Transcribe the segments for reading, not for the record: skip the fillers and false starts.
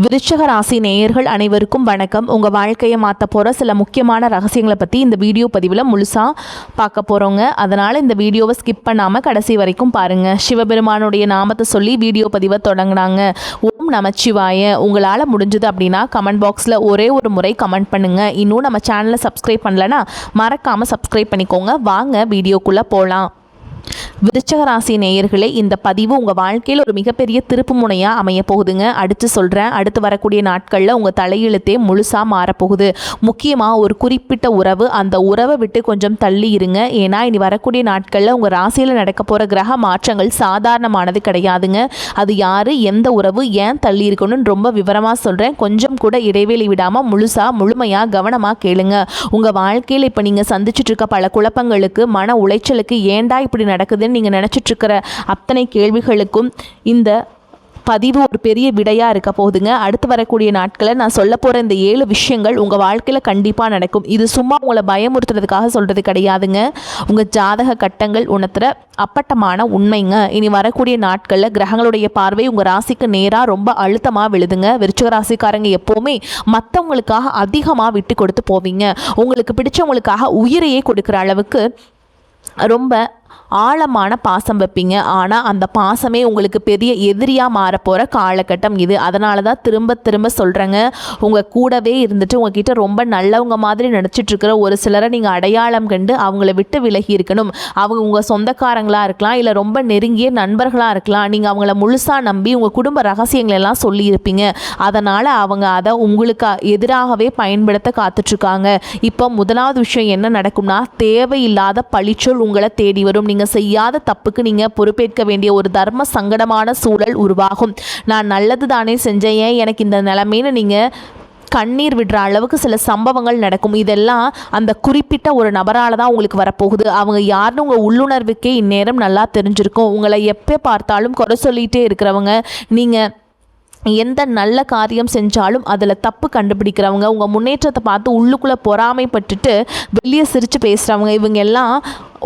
விருச்சிக ராசி நேயர்கள் அனைவருக்கும் வணக்கம். உங்கள் வாழ்க்கையை மாற்ற போகிற சில முக்கியமான ரகசியங்களை பற்றி இந்த வீடியோ பதிவில் முழுசாக பார்க்க போகிறோங்க. அதனால் இந்த வீடியோவை ஸ்கிப் பண்ணாமல் கடைசி வரைக்கும் பாருங்கள். சிவபெருமானுடைய நாமத்தை சொல்லி வீடியோ பதிவை தொடங்கினாங்க. ஓம் நமச்சிவாய. உங்களால் முடிஞ்சது அப்படின்னா கமெண்ட் பாக்ஸில் ஒரே ஒரு முறை கமெண்ட் பண்ணுங்கள். இன்னும் நம்ம சேனலை சப்ஸ்கிரைப் பண்ணலைன்னா மறக்காமல் சப்ஸ்கிரைப் பண்ணிக்கோங்க. வாங்க வீடியோக்குள்ளே போகலாம். விருச்சிக ராசி நேயர்களே, இந்த பதிவு உங்கள் வாழ்க்கையில் ஒரு மிகப்பெரிய திருப்பு முனையாக அமைய போகுதுங்க. அடுத்து சொல்கிறேன். அடுத்து வரக்கூடிய நாட்களில் உங்கள் தலையெழுத்தே முழுசாக மாறப்போகுது. முக்கியமாக ஒரு குறிப்பிட்ட உறவு, அந்த உறவை விட்டு கொஞ்சம் தள்ளி இருங்க. ஏன்னா இனி வரக்கூடிய நாட்களில் உங்கள் ராசியில் நடக்க போகிற கிரக மாற்றங்கள் சாதாரணமானது கிடையாதுங்க. அது யார், எந்த உறவு, ஏன் தள்ளி இருக்கணும்னு ரொம்ப விவரமாக சொல்கிறேன். கொஞ்சம் கூட இடைவெளி விடாமல் முழுமையாக கவனமாக கேளுங்க. உங்கள் வாழ்க்கையில் இப்போ நீங்கள் சந்திச்சுட்டு இருக்க பல குழப்பங்களுக்கு, மன உளைச்சலுக்கு, ஏண்டா இப்படி நடக்குதுன்னு நீங்கள் நினச்சிட்டு இருக்கிற அத்தனை கேள்விகளுக்கும் இந்த பதிவு ஒரு பெரிய விடையாக இருக்க போகுதுங்க. அடுத்து வரக்கூடிய நாட்களில் நான் சொல்ல போகிற இந்த 7 விஷயங்கள் உங்கள் வாழ்க்கையில் கண்டிப்பாக நடக்கும். இது சும்மா உங்களை பயமுறுத்துறதுக்காக சொல்கிறது கிடையாதுங்க. உங்கள் ஜாதக கட்டங்கள் உணர்த்துற அப்பட்டமான உண்மைங்க. இனி வரக்கூடிய நாட்களில் கிரகங்களுடைய பார்வை உங்கள் ராசிக்கு நேராக ரொம்ப அழுத்தமாக விழுதுங்க. விருச்சிக ராசிக்காரங்க எப்போவுமே மற்றவங்களுக்காக அதிகமாக விட்டு கொடுத்து போவீங்க. உங்களுக்கு பிடிச்சவங்களுக்காக உயிரையே கொடுக்குற அளவுக்கு ரொம்ப ஆழமான பாசம் வைப்பீங்க. ஆனால் அந்த பாசமே உங்களுக்கு பெரிய எதிரியாக மாறப்போகிற காலகட்டம் இது. அதனால தான் திரும்ப திரும்ப சொல்கிறேங்க, உங்கள் கூடவே இருந்துட்டு உங்ககிட்ட ரொம்ப நல்லவங்க மாதிரி நினச்சிட்ருக்கிற ஒரு சிலரை நீங்கள் அடையாளம் கண்டு அவங்கள விட்டு விலகி இருக்கணும். அவங்க உங்கள் சொந்தக்காரங்களாக இருக்கலாம், இல்லை ரொம்ப நெருங்கிய நண்பர்களாக இருக்கலாம். நீங்கள் அவங்கள முழுசாக நம்பி உங்கள் குடும்ப ரகசியங்களெல்லாம் சொல்லியிருப்பீங்க. அதனால் அவங்க அதை உங்களுக்கு எதிராகவே பயன்படுத்த காத்துட்ருக்காங்க. இப்போ முதலாவது விஷயம் என்ன நடக்கும்னா, தேவையில்லாத பழிச்சொல் உங்களை தேடி வரும். நீங்கள் செய்யாத தப்புக்கு நீங்கள் பொறுப்பேற்க வேண்டிய ஒரு தர்ம சங்கடமான சூழல் உருவாகும். நான் நல்லது தானே செஞ்சேன், ஏன் எனக்கு இந்த நிலைமைன்னு நீங்கள் கண்ணீர் விடுற அளவுக்கு சில சம்பவங்கள் நடக்கும். இதெல்லாம் அந்த குறிப்பிட்ட ஒரு நபரால் தான் உங்களுக்கு வரப்போகுது. அவங்க யாருன்னு உங்கள் உள்ளுணர்வுக்கே இந்நேரம் நல்லா தெரிஞ்சிருக்கும். உங்களை எப்போ பார்த்தாலும் குறை சொல்லிகிட்டே இருக்கிறவங்க, நீங்கள் எந்த நல்ல காரியம் செஞ்சாலும் அதில் தப்பு கண்டுபிடிக்கிறவங்க, உங்கள் முன்னேற்றத்தை பார்த்து உள்ளுக்குள்ளே பொறாமைப்பட்டுட்டு வெளியே சிரித்து பேசுகிறவங்க, இவங்க எல்லாம்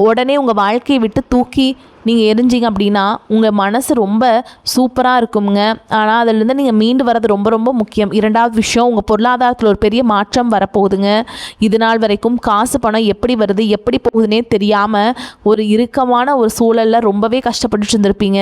உடனே உங்கள் வாழ்க்கையை விட்டு தூக்கி நீங்கள் எரிஞ்சிங்க அப்படின்னா உங்கள் மனசு ரொம்ப சூப்பராக இருக்குங்க. ஆனால் அதிலேருந்து நீங்கள் மீண்டு வர்றது ரொம்ப ரொம்ப முக்கியம். இரண்டாவது விஷயம், உங்கள் பொருளாதாரத்தில் ஒரு பெரிய மாற்றம் வரப்போகுதுங்க. இது நாள் வரைக்கும் காசு பணம் எப்படி வருது எப்படி போகுதுன்னே தெரியாமல் ஒரு இறுக்கமான ஒரு சூழலில் ரொம்பவே கஷ்டப்பட்டு இருந்திருப்பீங்க.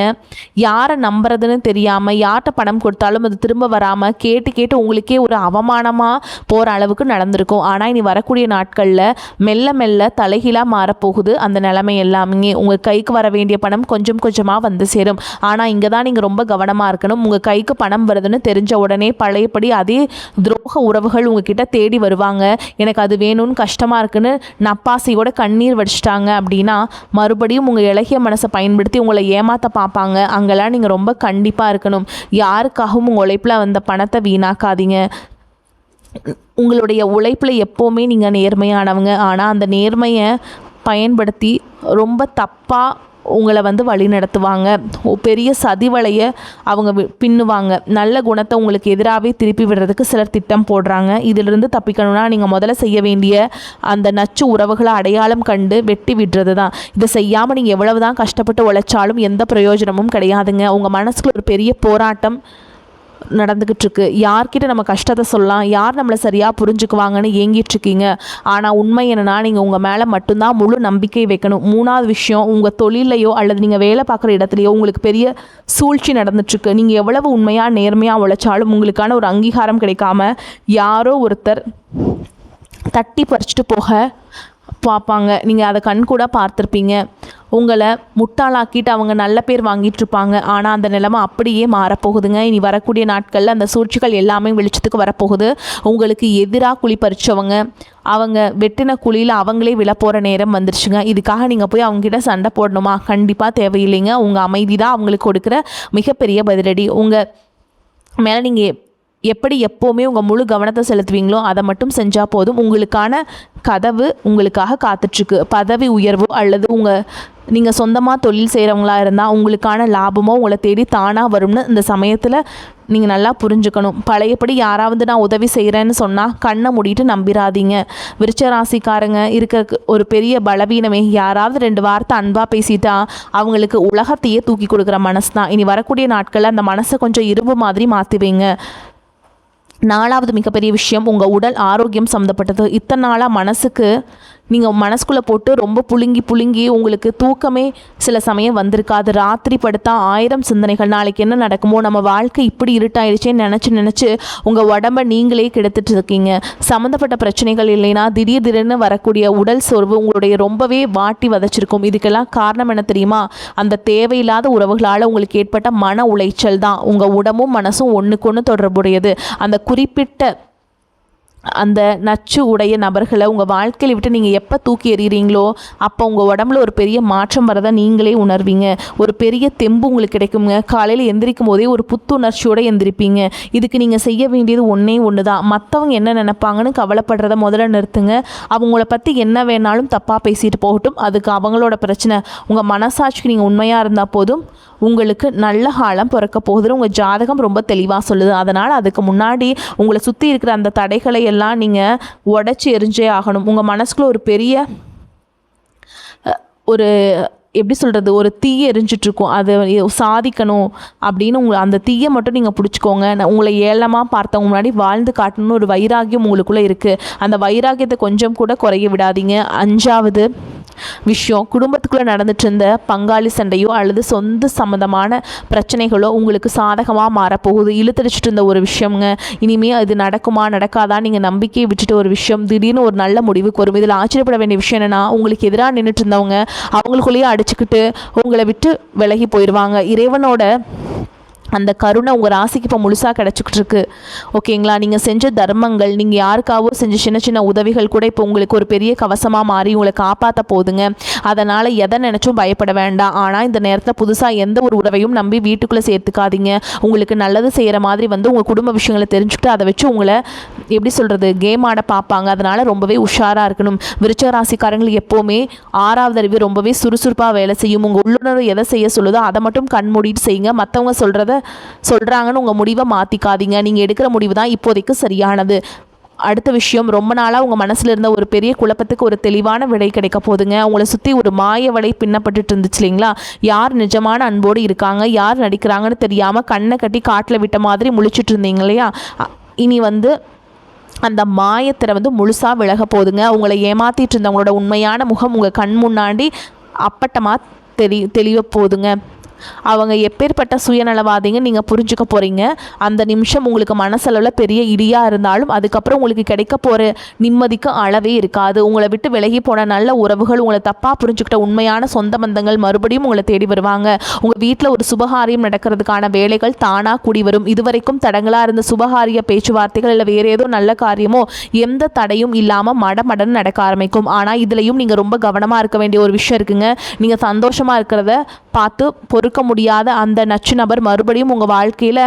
யாரை நம்புறதுன்னு தெரியாமல், யார்கிட்ட பணம் கொடுத்தாலும் அது திரும்ப வராமல் கேட்டு கேட்டு உங்களுக்கே ஒரு அவமானமாக போகிற அளவுக்கு நடந்திருக்கும். ஆனால் இனி வரக்கூடிய நாட்களில் மெல்ல மெல்ல தலைகீழாக மாறப்போகுது. அந்த நிலைமை எல்லாமே உங்கள் கைக்கு வர வேண்டிய பணம் கொஞ்சம் கொஞ்சமாக வந்து சேரும். ஆனால் இங்கே தான் நீங்கள் ரொம்ப கவனமாக இருக்கணும். உங்கள் கைக்கு பணம் வருதுன்னு தெரிஞ்ச உடனே பழையபடி அதே துரோக உறவுகள் உங்ககிட்ட தேடி வருவாங்க. எனக்கு அது வேணும்னு கஷ்டமாக இருக்குன்னு நப்பாசையோட கண்ணீர் வடிச்சிட்டாங்க அப்படின்னா மறுபடியும் உங்கள் இலகிய மனசை பயன்படுத்தி உங்களை ஏமாற்ற பார்ப்பாங்க. அங்கெல்லாம் நீங்கள் ரொம்ப கண்டிப்பாக இருக்கணும். யாருக்காகவும் உங்கள் உழைப்பில் வந்த பணத்தை வீணாக்காதீங்க. உங்களுடைய உழைப்பில் எப்போவுமே நீங்கள் நேர்மையானவங்க. ஆனால் அந்த நேர்மையை பயன்படுத்தி ரொம்ப தப்பாக உங்களை வழி நடத்துவாங்க. பெரிய சதிவலையை அவங்க பின்னுவாங்க. நல்ல குணத்தை உங்களுக்கு எதிராகவே திருப்பி விடுறதுக்கு சிலர் திட்டம் போடுறாங்க. இதிலிருந்து தப்பிக்கணும்னா நீங்கள் முதல்ல செய்ய வேண்டிய அந்த நச்சு உறவுகளை அடையாளம் கண்டு வெட்டி விடுறது தான். இதை செய்யாமல் நீங்கள் எவ்வளவு தான் கஷ்டப்பட்டு உழைச்சாலும் எந்த பிரயோஜனமும் கிடையாதுங்க. உங்கள் மனசுக்குள்ள ஒரு பெரிய போராட்டம் நடந்துக்கிட்டு இருக்கு. யார்கிட்ட நம்ம கஷ்டத்தை சொல்லலாம், யார் நம்மளை சரியாக புரிஞ்சுக்குவாங்கன்னு ஏங்கிட்டுருக்கீங்க. ஆனால் உண்மை என்னன்னா, நீங்கள் உங்கள் மேலே மட்டும்தான் முழு நம்பிக்கை வைக்கணும். மூணாவது விஷயம், உங்கள் தொழிலையோ அல்லது நீங்கள் வேலை பார்க்குற இடத்துலையோ உங்களுக்கு பெரிய சூழ்ச்சி நடந்துட்டுருக்கு. நீங்கள் எவ்வளவு உண்மையாக நேர்மையாக உழைச்சாலும் உங்களுக்கான ஒரு அங்கீகாரம் கிடைக்காம யாரோ ஒருத்தர் தட்டி பறிச்சுட்டு போக பார்ப்பாங்க. நீங்கள் அதை கண்கூட பார்த்துருப்பீங்க. உங்களை முட்டாளாக்கிட்டு அவங்க நல்ல பேர் வாங்கிட்டு இருப்பாங்க. ஆனால் அந்த நிலைமை அப்படியே மாறப்போகுதுங்க. இனி வரக்கூடிய நாட்களில் அந்த சூழ்ச்சிகள் எல்லாமே வெளிச்சத்துக்கு வரப்போகுது. உங்களுக்கு எதிராக குழி பறிச்சவங்க, அவங்க வெட்டின குழியில் அவங்களே விழப்போகிற நேரம் வந்துருச்சுங்க. இதுக்காக நீங்கள் போய் அவங்ககிட்ட சண்டை போடணுமா? கண்டிப்பாக தேவையில்லைங்க. உங்கள் அமைதி தான் அவங்களுக்கு கொடுக்குற மிகப்பெரிய பதிலடி. உங்கள் மேலே நீங்கள் எப்படி எப்போவுமே உங்கள் முழு கவனத்தை செலுத்துவீங்களோ அதை மட்டும் செஞ்சால் போதும். உங்களுக்கான கதவு உங்களுக்காக காத்துட்ருக்கு. பதவி உயர்வோ அல்லது நீங்கள் சொந்தமாக தொழில் செய்கிறவங்களா இருந்தால் உங்களுக்கான லாபமோ உங்களை தேடி தானாக வரும்னு இந்த சமயத்தில் நீங்கள் நல்லா புரிஞ்சுக்கணும். பழையபடி யாராவது நான் உதவி செய்கிறேன்னு சொன்னால் கண்ணை மூடிட்டு நம்பிடாதீங்க. விருச்சிக ராசிக்காரங்க இருக்க ஒரு பெரிய பலவீனமே, யாராவது 2 வார்த்தை அன்பாக பேசிட்டா அவங்களுக்கு உலகத்தையே தூக்கி கொடுக்குற மனசு தான். இனி வரக்கூடிய நாட்களில் அந்த மனசை கொஞ்சம் இரும்பு மாதிரி மாற்றுவீங்க. 4வது மிகப்பெரிய விஷயம் உங்கள் உடல் ஆரோக்கியம் சம்மந்தப்பட்டது. இத்தனை நாளாக மனசுக்கு நீங்கள் மனசுக்குள்ளே போட்டு ரொம்ப புழுங்கி உங்களுக்கு தூக்கமே சில சமயம் வந்திருக்காது. ராத்திரி படுத்தா 1000 சிந்தனைகள், நாளைக்கு என்ன நடக்குமோ, நம்ம வாழ்க்கை இப்படி இருட்டாயிடுச்சேன்னு நினச்சி உங்கள் உடம்பை நீங்களே கெடுத்துட்டு இருக்கீங்க. சம்மந்தப்பட்ட பிரச்சனைகள் இல்லைன்னா திடீர்னு வரக்கூடிய உடல் சோர்வு உங்களுடைய ரொம்பவே வாட்டி வதச்சிருக்கும். இதுக்கெல்லாம் காரணம் என்ன தெரியுமா? அந்த தேவையில்லாத உறவுகளால் உங்களுக்கு ஏற்பட்ட மன உளைச்சல் தான். உங்கள் உடம்பும் மனசும் ஒன்றுக்கு ஒன்று தொடர்புடையது. அந்த குறிப்பிட்ட அந்த நச்சு உடைய நபர்களை உங்கள் வாழ்க்கையில் விட்டு நீங்கள் எப்போ தூக்கி எறிகிறீங்களோ அப்போ உங்கள் உடம்புல ஒரு பெரிய மாற்றம் வரதை நீங்களே உணர்வீங்க. ஒரு பெரிய தெம்பு உங்களுக்கு கிடைக்குங்க. காலையில் எந்திரிக்கும் போதே ஒரு புத்துணர்ச்சியோடு எந்திரிப்பீங்க. இதுக்கு நீங்கள் செய்ய வேண்டியது ஒன்று தான். மற்றவங்க என்ன நினைப்பாங்கன்னு கவலைப்படுறத முதல்ல நிறுத்துங்க. அவங்கள பற்றி என்ன வேணாலும் தப்பாக பேசிட்டு போகட்டும், அதுக்கு அவங்களோட பிரச்சனை. உங்கள் மனசாட்சிக்கு நீங்கள் உண்மையாக இருந்தால் போதும். உங்களுக்கு நல்ல காலம் பிறக்க போகுதுன்னு உங்கள் ஜாதகம் ரொம்ப தெளிவாக சொல்லுது. அதனால் அதுக்கு முன்னாடி உங்களை சுற்றி இருக்கிற அந்த தடைகளை எல்லாம் நீங்கள் உடச்சி எரிஞ்சே ஆகணும். உங்கள் மனசுக்குள்ள ஒரு பெரிய ஒரு எப்படி சொல்கிறது, ஒரு தீயை எரிஞ்சிட்ருக்கும். அது சாதிக்கணும் அப்படின்னு அந்த தீயை மட்டும் நீங்கள் பிடிச்சிக்கோங்க. உங்களை ஏளனமாக பார்த்தவங்க முன்னாடி வாழ்ந்து காட்டணும்னு ஒரு வைராகியம் உங்களுக்குள்ளே இருக்குது. அந்த வைராகியத்தை கொஞ்சம் கூட குறைய விடாதீங்க. 5வது விஷயம், குடும்பத்துக்குள்ளே நடந்துட்டு இருந்த பங்காளி சண்டையோ அல்லது சொந்த சம்மந்தமான பிரச்சனைகளோ உங்களுக்கு சாதகமாக மாறப்போகுது. இழுத்தடிச்சிட்டு இருந்த ஒரு விஷயங்க இனிமேல் இது நடக்குமா நடக்காதா நீங்கள் நம்பிக்கையை விட்டுட்டு ஒரு விஷயம் திடீர்னு ஒரு நல்ல முடிவுக்கு வரும். இதில் ஆச்சரியப்பட வேண்டிய விஷயம் என்னென்னா, உங்களுக்கு எதிராக நின்றுட்டு இருந்தவங்க அவங்களுக்குள்ளேயே அடிச்சுக்கிட்டு உங்களை விட்டு விலகி போயிடுவாங்க. இறைவனோட அந்த கருணை உங்கள் ராசிக்கு இப்போ முழுசாக கிடச்சிக்கிட்டு இருக்கு. ஓகேங்களா? நீங்கள் செஞ்ச தர்மங்கள், நீங்கள் யாருக்காவோ செஞ்ச சின்ன சின்ன உதவிகள் கூட இப்போ உங்களுக்கு ஒரு பெரிய கவசமாக மாறி உங்களை காப்பாற்ற போகுதுங்க. அதனால் எதை நினச்சும் பயப்பட வேண்டாம். ஆனால் இந்த நேரத்தில் புதுசாக எந்த ஒரு உறவையும் நம்பி வீட்டுக்குள்ளே சேர்த்துக்காதீங்க. உங்களுக்கு நல்லது செய்கிற மாதிரி உங்கள் குடும்ப விஷயங்களை தெரிஞ்சுக்கிட்டு அதை வச்சு உங்களை எப்படி சொல்கிறது, கேம் ஆட பார்ப்பாங்க. அதனால் ரொம்பவே உஷாராக இருக்கணும். விருச்சிக ராசிக்காரங்களுக்கு எப்போவுமே 6வது அறிவு ரொம்பவே சுறுசுறுப்பாக வேலை செய்யும். உங்கள் உள்ளுணர்வு எதை செய்ய சொல்லுதோ அதை மட்டும் கண் மூடிட்டு செய்யுங்க. மற்றவங்க சொல்கிறாங்கன்னு உங்கள் முடிவை மாற்றிக்காதீங்க. நீங்கள் எடுக்கிற முடிவு தான் இப்போதைக்கு சரியானது. அடுத்த விஷயம், ரொம்ப நாளாக உங்கள் மனசில் இருந்த ஒரு பெரிய குழப்பத்துக்கு ஒரு தெளிவான விடை கிடைக்க போதுங்க. உங்களை சுற்றி ஒரு மாய வலை பின்னப்பட்டு இருந்துச்சு இல்லைங்களா? யார் நிஜமான அன்போடு இருக்காங்க, யார் நடிக்கிறாங்கன்னு தெரியாமல் கண்ணை கட்டி காட்டில் விட்ட மாதிரி முழிச்சிட்டு இருந்தீங்க இல்லையா? இனி அந்த மாயத்திரை முழுசாக விலக போதுங்க. உங்களை ஏமாற்றிட்டு இருந்தவங்களோட உண்மையான முகம் உங்கள் கண் முன்னாடி அப்பட்டமாக தெளிவ போதுங்க. அவங்க எப்பேற்பட்ட சுயநலவாதிங்க நீங்கள் புரிஞ்சுக்க போகிறீங்க. அந்த நிமிஷம் உங்களுக்கு மனசளவில் பெரிய இடியாக இருந்தாலும் அதுக்கப்புறம் உங்களுக்கு கிடைக்க போகிற நிம்மதிக்கு அளவே இருக்காது. உங்களை விட்டு விலகி போன நல்ல உறவுகள், உங்களை தப்பாக புரிஞ்சுக்கிட்ட உண்மையான சொந்த பந்தங்கள் மறுபடியும் உங்களை தேடி வருவாங்க. உங்கள் வீட்டில் ஒரு சுபகாரியம் நடக்கிறதுக்கான வேலைகள் தானாக கூடி வரும். இதுவரைக்கும் தடங்களாக இருந்த சுபகாரிய பேச்சுவார்த்தைகள் இல்லை வேறு ஏதோ நல்ல காரியமோ எந்த தடையும் இல்லாமல் மடமடன்னு நடக்க ஆரம்பிக்கும். ஆனால் இதுலேயும் நீங்கள் ரொம்ப கவனமாக இருக்க வேண்டிய ஒரு விஷயம் இருக்குங்க. நீங்கள் சந்தோஷமாக இருக்கிறத பார்த்து பொறுக்க முடியாத அந்த நச்சு நபர் மறுபடியும் உங்கள் வாழ்க்கையில்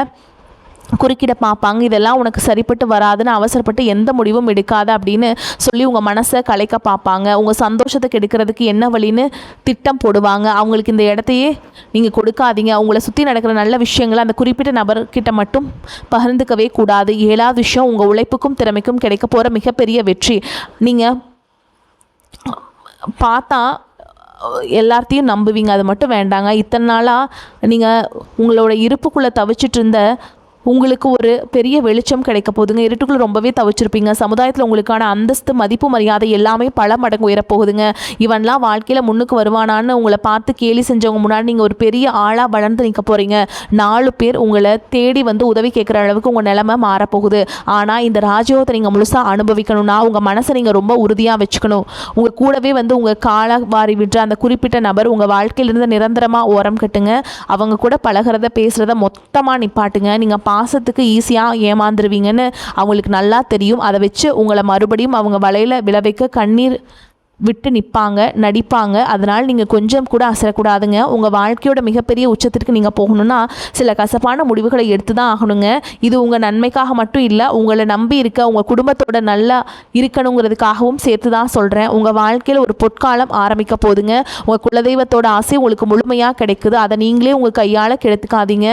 குறுக்கிட பார்ப்பாங்க. இதெல்லாம் உனக்கு சரிப்பட்டு வராதுன்னு அவசரப்பட்டு எந்த முடிவும் எடுக்காத அப்படின்னு சொல்லி உங்கள் மனசை கலைக்க பார்ப்பாங்க. உங்கள் சந்தோஷத்துக்கு எடுக்கிறதுக்கு என்ன வழின்னு திட்டம் போடுவாங்க. அவங்களுக்கு இந்த இடத்தையே நீங்கள் கொடுக்காதீங்க. உங்களை சுற்றி நடக்கிற நல்ல விஷயங்களை அந்த குறிப்பிட்ட நபர்கிட்ட மட்டும் பகிர்ந்துக்கவே கூடாது. 7வது விஷயம், உங்கள் உழைப்புக்கும் திறமைக்கும் கிடைக்க போகிற மிகப்பெரிய வெற்றி. நீங்கள் பார்த்தா எல்லாத்தையும் நம்புவீங்க, அது மட்டும் வேண்டாங்க. இத்தனை நாளாக நீங்கள் உங்களோட இருப்புக்குள்ளே தவிச்சிட்டு இருந்த உங்களுக்கு ஒரு பெரிய வெளிச்சம் கிடைக்க போகுதுங்க. இருட்டுக்குள்ள ரொம்பவே தவிச்சிருப்பீங்க. சமுதாயத்தில் உங்களுக்கான அந்தஸ்து, மதிப்பு, மரியாதை எல்லாமே பல மடங்கு உயரப்போகுதுங்க. இவன்லாம் வாழ்க்கையில் முன்னுக்கு வருவானான்னு உங்களை பார்த்து கேலி செஞ்சவங்க முன்னாடி நீங்கள் ஒரு பெரிய ஆளாக வளர்ந்து நிற்க போகிறீங்க. 4 பேர் உங்களை தேடி உதவி கேட்குற அளவுக்கு உங்கள் நிலைமை மாறப்போகுது. ஆனால் இந்த ராஜயோகத்தை நீங்கள் முழுசாக அனுபவிக்கணும்னா உங்கள் மனசை நீங்கள் ரொம்ப உறுதியாக வச்சுக்கணும். உங்கள் கூடவே உங்கள் கால வாரி விடுற அந்த குறிப்பிட்ட நபர் உங்கள் வாழ்க்கையிலிருந்து நிரந்தரமாக ஓரம் கட்டுங்க. அவங்க கூட பழகிறத பேசுகிறத மொத்தமாக நிப்பாட்டுங்க. நீங்கள் பாசத்துக்கு ஈஸியாக ஏமாந்துருவீங்கன்னு அவங்களுக்கு நல்லா தெரியும். அதை வச்சு உங்களை மறுபடியும் அவங்க வலையில் விளைவிக்க கண்ணீர் விட்டு நிற்பாங்க, நடிப்பாங்க. அதனால் நீங்கள் கொஞ்சம் கூட அசரக்கூடாதுங்க. உங்கள் வாழ்க்கையோட மிகப்பெரிய உச்சத்திற்கு நீங்கள் போகணுன்னா சில கசப்பான முடிவுகளை எடுத்து தான் ஆகணுங்க. இது உங்கள் நன்மைக்காக மட்டும் இல்லை, உங்களை நம்பி இருக்க உங்கள் குடும்பத்தோட நல்லா இருக்கணுங்கிறதுக்காகவும் சேர்த்து தான் சொல்கிறேன். உங்கள் வாழ்க்கையில் ஒரு பொற்காலம் ஆரம்பிக்க போதுங்க. உங்கள் குலதெய்வத்தோட ஆசை உங்களுக்கு முழுமையாக கிடைக்குது. அதை நீங்களே உங்கள் கையால் கெடுத்துக்காதீங்க.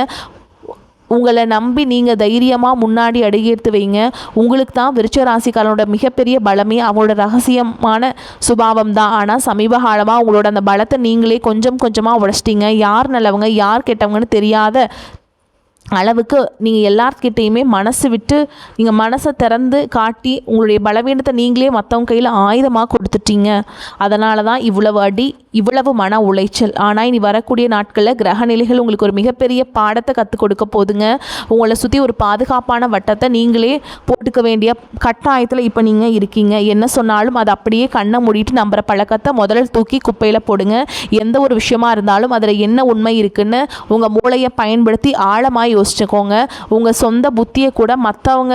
உங்களை நம்பி நீங்கள் தைரியமாக முன்னாடி அடியெடுத்து வைங்க. உங்களுக்கு தான் விருச்சிக ராசிக்காரனோட மிகப்பெரிய பலமே அவங்களோட ரகசியமான சுபாவம் தான். ஆனால் சமீப காலமாக உங்களோட அந்த பலத்தை நீங்களே கொஞ்சம் கொஞ்சமாக உடைச்சிட்டிங்க. யார் நல்லவங்க யார் கெட்டவங்கன்னு தெரியாத அளவுக்கு நீங்கள் எல்லார்கிட்டையுமே மனசு விட்டு நீங்கள் மனசை திறந்து காட்டி உங்களுடைய பலவீனத்தை நீங்களே மற்றவங்க கையில் ஆயுதமாக கொடுத்துட்டீங்க. அதனால தான் இவ்வளவு அடி, இவ்வளவு மன உளைச்சல். ஆனால் இனி வரக்கூடிய நாட்களில் கிரகநிலைகள் உங்களுக்கு ஒரு மிகப்பெரிய பாடத்தை கற்றுக் கொடுக்க போதுங்க. உங்களை சுற்றி ஒரு பாதுகாப்பான வட்டத்தை நீங்களே போட்டுக்க வேண்டிய கட்டாயத்தில் இப்போ நீங்கள் இருக்கீங்க. என்ன சொன்னாலும் அதை அப்படியே கண்ணை மூடிட்டு நம்புகிற பழக்கத்தை முதல்ல தூக்கி குப்பையில் போடுங்க. எந்த ஒரு விஷயமா இருந்தாலும் அதில் என்ன உண்மை இருக்குன்னு உங்கள் மூளையை பயன்படுத்தி ஆழமாக யோசிச்சுக்கோங்க. உங்கள் சொந்த புத்தியை கூட மற்றவங்க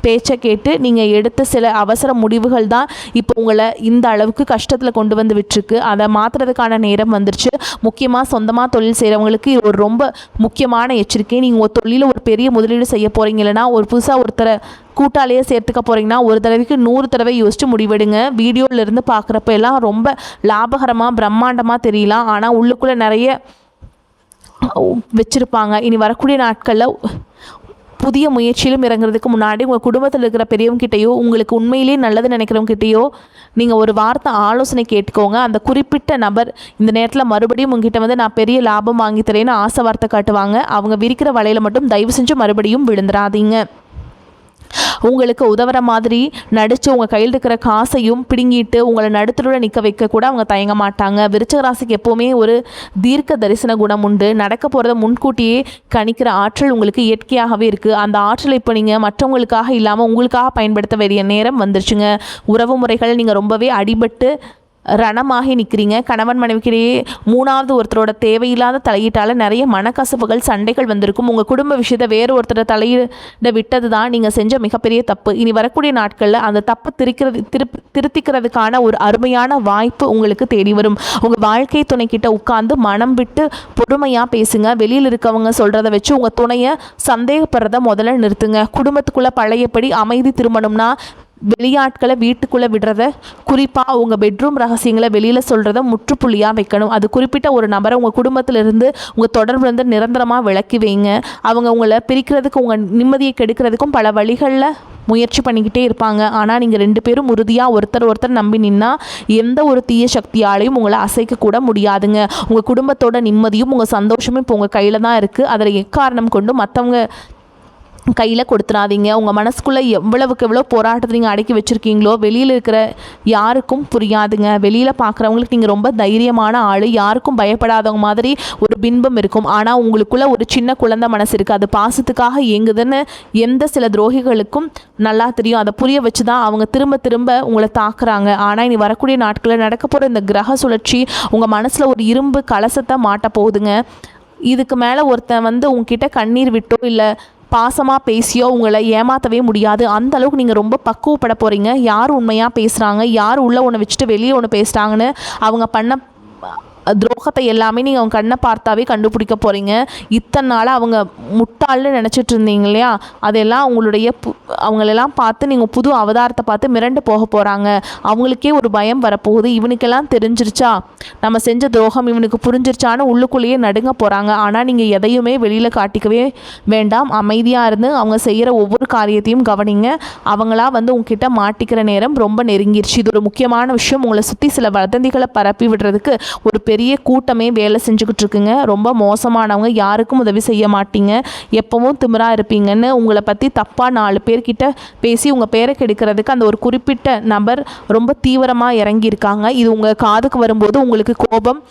பேச்சை கேட்டு நீங்கள் எடுத்த சில அவசர முடிவுகள் தான் இப்போ உங்களை இந்த அளவுக்கு கஷ்டத்தில் கொண்டு வந்து விட்டுருக்கு. அதை மாற்றுறதுக்கான நேரம் வந்துருச்சு. முக்கியமாக சொந்தமாக தொழில் செய்கிறவங்களுக்கு இது ஒரு ரொம்ப முக்கியமான எச்சரிக்கை. நீங்கள் ஒரு தொழிலில் ஒரு பெரிய முதலீடு செய்ய போகிறீங்க, இல்லைனா ஒரு புதுசாக ஒருத்தரை கூட்டாளியே சேர்த்துக்க போகிறீங்கன்னா ஒரு தடவைக்கு 100 தடவை யோசித்து முடிவெடுங்க. வீடியோவிலேருந்து பார்க்குறப்ப எல்லாம் ரொம்ப லாபகரமாக பிரம்மாண்டமாக தெரியலாம், ஆனால் உள்ளுக்குள்ளே நிறைய வச்சுருப்பாங்க. இனி வரக்கூடிய நாட்களில் புதிய முயற்சியிலும் இறங்குறதுக்கு முன்னாடி உங்கள் குடும்பத்தில் இருக்கிற பெரியவங்ககிட்டையோ உங்களுக்கு உண்மையிலேயே நல்லது நினைக்கிறவங்ககிட்டையோ நீங்கள் ஒரு வார்த்தை ஆலோசனை கேட்டுக்கோங்க. அந்த குறிப்பிட்ட நபர் இந்த நேரத்தில் மறுபடியும் உங்ககிட்ட வந்து நான் பெரிய லாபம் வாங்கி தரேன்னு ஆசை வார்த்தை காட்டுவாங்க. அவங்க விரிக்கிற வலையில் மட்டும் தயவு செஞ்சு மறுபடியும் விழுந்துடாதீங்க. உங்களுக்கு உதவுற மாதிரி நடித்து உங்கள் கையில் இருக்கிற காசையும் பிடுங்கிட்டு உங்களை நடுத்தரோட நிற்க வைக்க கூட அவங்க தயங்க மாட்டாங்க. விருச்சிக ராசிக்கு எப்போவுமே ஒரு தீர்க்க தரிசன குணம் உண்டு. நடக்க போகிறத முன்கூட்டியே கணிக்கிற ஆற்றல் உங்களுக்கு இயற்கையாகவே இருக்குது. அந்த ஆற்றலை இப்போ நீங்கள் மற்றவங்களுக்காக இல்லாமல் உங்களுக்காக பயன்படுத்த வேண்டிய நேரம் வந்துருச்சுங்க. உறவு முறைகள் நீங்கள் ரொம்பவே அடிபட்டு ரணமாகி நிற்கிறீங்க. கணவன் மனைவிக்கிடையே 3வது ஒருத்தரோட தேவையில்லாத தலையீட்டால் நிறைய மனக்கசப்புகள், சண்டைகள் வந்திருக்கும். உங்கள் குடும்ப விஷயத்தை வேறு ஒருத்தரை தலையிட விட்டது தான் நீங்கள் செஞ்ச மிகப்பெரிய தப்பு. இனி வரக்கூடிய நாட்களில் அந்த தப்பு திருத்திக்கிறதுக்கான ஒரு அருமையான வாய்ப்பு உங்களுக்கு தேடி வரும். உங்கள் வாழ்க்கை துணைக்கிட்ட உட்கார்ந்து மனம் விட்டு பொறுமையாக பேசுங்க. வெளியில் இருக்கவங்க சொல்கிறத வச்சு உங்கள் துணையை சந்தேகப்படுறத முதல்ல நிறுத்துங்க. குடும்பத்துக்குள்ளே பழையபடி அமைதி திரும்பணும்னா வெளியாட்களை வீட்டுக்குள்ளே விடுறத, குறிப்பாக உங்கள் பெட்ரூம் ரகசியங்களை வெளியில் சொல்கிறத முற்றுப்புள்ளியாக வைக்கணும். அது குறிப்பிட்ட ஒரு நபரை உங்கள் குடும்பத்திலிருந்து உங்கள் தொடர்புலேருந்து நிரந்தரமாக விலக்கி வைங்க. அவங்க உங்களை பிரிக்கிறதுக்கு, உங்கள் நிம்மதியை கெடுக்கிறதுக்கும் பல வழிகளில் முயற்சி பண்ணிக்கிட்டே இருப்பாங்க. ஆனால் நீங்கள் 2 பேரும் உறுதியாக ஒருத்தர் நம்பி நின்னா எந்த ஒரு தீய சக்தியாலையும் உங்களை அசைக்கக்கூட முடியாதுங்க. உங்கள் குடும்பத்தோட நிம்மதியும் உங்கள் சந்தோஷமும் இப்போ உங்கள் கையில் தான் இருக்குது. அதில் எக்காரணம் கொண்டு மற்றவங்க கையில் கொடுத்துடாதீங்க. உங்கள் மனசுக்குள்ளே எவ்வளவுக்கு எவ்வளோ போராட்டத்தை நீங்கள் அடக்கி வச்சுருக்கீங்களோ வெளியில் இருக்கிற யாருக்கும் புரியாதுங்க. வெளியில் பார்க்குறவங்களுக்கு நீங்கள் ரொம்ப தைரியமான ஆள், யாருக்கும் பயப்படாதவங்க மாதிரி ஒரு பின்பம் இருக்கும். ஆனால் உங்களுக்குள்ளே ஒரு சின்ன குழந்தை மனசு இருக்குது. அது பாசத்துக்காக இயங்குதுன்னு எந்த சில துரோகிகளுக்கும் நல்லா தெரியும். அதை புரிய வச்சு தான் அவங்க திரும்ப திரும்ப உங்களை தாக்குறாங்க. ஆனால் இனி வரக்கூடிய நாட்களில் நடக்க போகிற இந்த கிரக சுழற்சி உங்கள் மனசில் ஒரு இரும்பு கலசத்தை மாட்ட போகுதுங்க. இதுக்கு மேலே ஒருத்தன் வந்து உங்ககிட்ட கண்ணீர் விட்டோ இல்லை பாசமாக பேசியோ உங்களை ஏமாற்றவே முடியாது. அந்த அளவுக்கு நீங்கள் ரொம்ப பக்குவப்பட போகிறீங்க. யார் உண்மையாக பேசுகிறாங்க, யார் உள்ளே ஒன்று வச்சுட்டு வெளியே ஒன்று பேசுகிறாங்கன்னு அவங்க பண்ண துரோகத்தை எல்லாமே நீங்கள் அவங்க கண்ணை பார்த்தாவே கண்டுபிடிக்க போகிறீங்க. இத்தனை நாள் அவங்க முட்டாள்னு நினச்சிட்டு இருந்தீங்க இல்லையா, அதெல்லாம் அவங்களுடைய அவங்களெல்லாம் பார்த்து நீங்கள் புது அவதாரத்தை பார்த்து மிரண்டு போக போகிறாங்க. அவங்களுக்கே ஒரு பயம் வரப்போகுது. இவனுக்கெல்லாம் தெரிஞ்சிருச்சா, நம்ம செஞ்ச துரோகம் இவனுக்கு புரிஞ்சிருச்சான்னு உள்ளுக்குள்ளேயே நடுங்க போகிறாங்க. ஆனால் நீங்கள் எதையுமே வெளியில் காட்டிக்கவே வேண்டாம். அமைதியாக இருந்து அவங்க செய்கிற ஒவ்வொரு காரியத்தையும் கவனிங்க. அவங்களா வந்து உங்ககிட்ட மாட்டிக்கிற நேரம் ரொம்ப நெருங்கிருச்சு. இது ஒரு முக்கியமான விஷயம். உங்களை சுற்றி சில வதந்திகளை பரப்பி விடுறதுக்கு ஒரு பெரிய கூட்டமே வேலை செஞ்சுக்கிட்டு இருக்குங்க. ரொம்ப மோசமானவங்க, யாருக்கும் உதவி செய்ய மாட்டீங்க, எப்பவும் திமிரா இருப்பீங்கன்னு உங்களை பற்றி தப்பாக 4 பேர்கிட்ட பேசி உங்கள் பேரை கெடுக்கிறதுக்கு அந்த ஒரு குறிப்பிட்ட நபர் ரொம்ப தீவிரமாக இறங்கியிருக்காங்க. இது உங்கள் காதுக்கு வரும்போது உங்களுக்கு கோபம்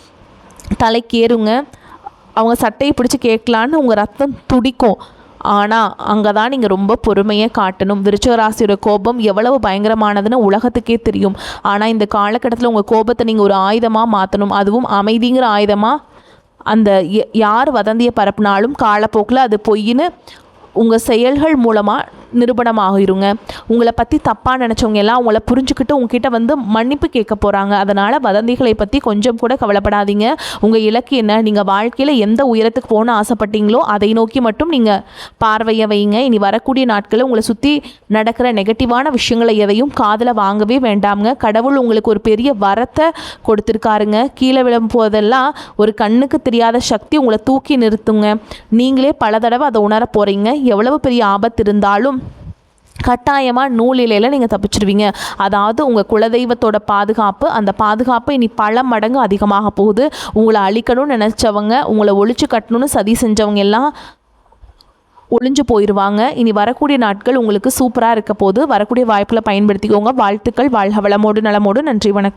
தலைக்கேறுங்க. அவங்க சட்டையை பிடிச்சி கேட்கலான்னு உங்கள் ரத்தம் துடிக்கும். ஆனால் அங்கே தான் நீங்கள் ரொம்ப பொறுமையை காட்டணும். விருச்சிக ராசியோட கோபம் எவ்வளவு பயங்கரமானதுன்னு உலகத்துக்கே தெரியும். ஆனால் இந்த காலகட்டத்தில் உங்கள் கோபத்தை நீங்கள் ஒரு ஆயுதமாக மாற்றணும். அதுவும் அமைதிங்கிற ஆயுதமாக. அந்த யார் வதந்தியை பரப்புனாலும் காலப்போக்கில் அது பொய்ன்னு உங்கள் செயல்கள் மூலமாக நிரூபணமாகிருங்க. உங்களை பற்றி தப்பாக நினச்சவங்க எல்லாம் உங்களை புரிஞ்சுக்கிட்டு உங்ககிட்ட வந்து மன்னிப்பு கேட்க போகிறாங்க. அதனால் வதந்திகளை பற்றி கொஞ்சம் கூட கவலைப்படாதீங்க. உங்கள் இலக்கு என்ன, நீங்கள் வாழ்க்கையில் எந்த உயரத்துக்கு போகணும்னு ஆசைப்பட்டீங்களோ அதை நோக்கி மட்டும் நீங்கள் பார்வையை வைங்க. இனி வரக்கூடிய நாட்களில் உங்களை சுற்றி நடக்கிற நெகட்டிவான விஷயங்களை எதையும் காதில் வாங்கவே வேண்டாமுங்க. கடவுள் உங்களுக்கு ஒரு பெரிய வரத்தை கொடுத்துருக்காருங்க. கீழே விழும் போதெல்லாம் ஒரு கண்ணுக்கு தெரியாத சக்தி உங்களை தூக்கி நிறுத்துங்க. நீங்களே பல தடவை அதை உணர போகிறீங்க. எவ்வளவு பெரிய ஆபத்து இருந்தாலும் கட்டாயமாக நூலிலையில் நீங்கள் தப்பிச்சிருவீங்க. அதாவது உங்கள் குலதெய்வத்தோட பாதுகாப்பு, அந்த பாதுகாப்பு இனி பல மடங்கு அதிகமாக போகுது. உங்களை அழிக்கணும்னு நினச்சவங்க, உங்களை ஒழிச்சு கட்டணும்னு சதி செஞ்சவங்க எல்லாம் ஒளிஞ்சு போயிடுவாங்க. இனி வரக்கூடிய நாட்கள் உங்களுக்கு சூப்பராக இருக்க போது. வரக்கூடிய வாய்ப்புகளை பயன்படுத்திக்கோங்க. வாழ்த்துக்கள். வாழ்க வளமோடு நலமோடு. நன்றி, வணக்கம்.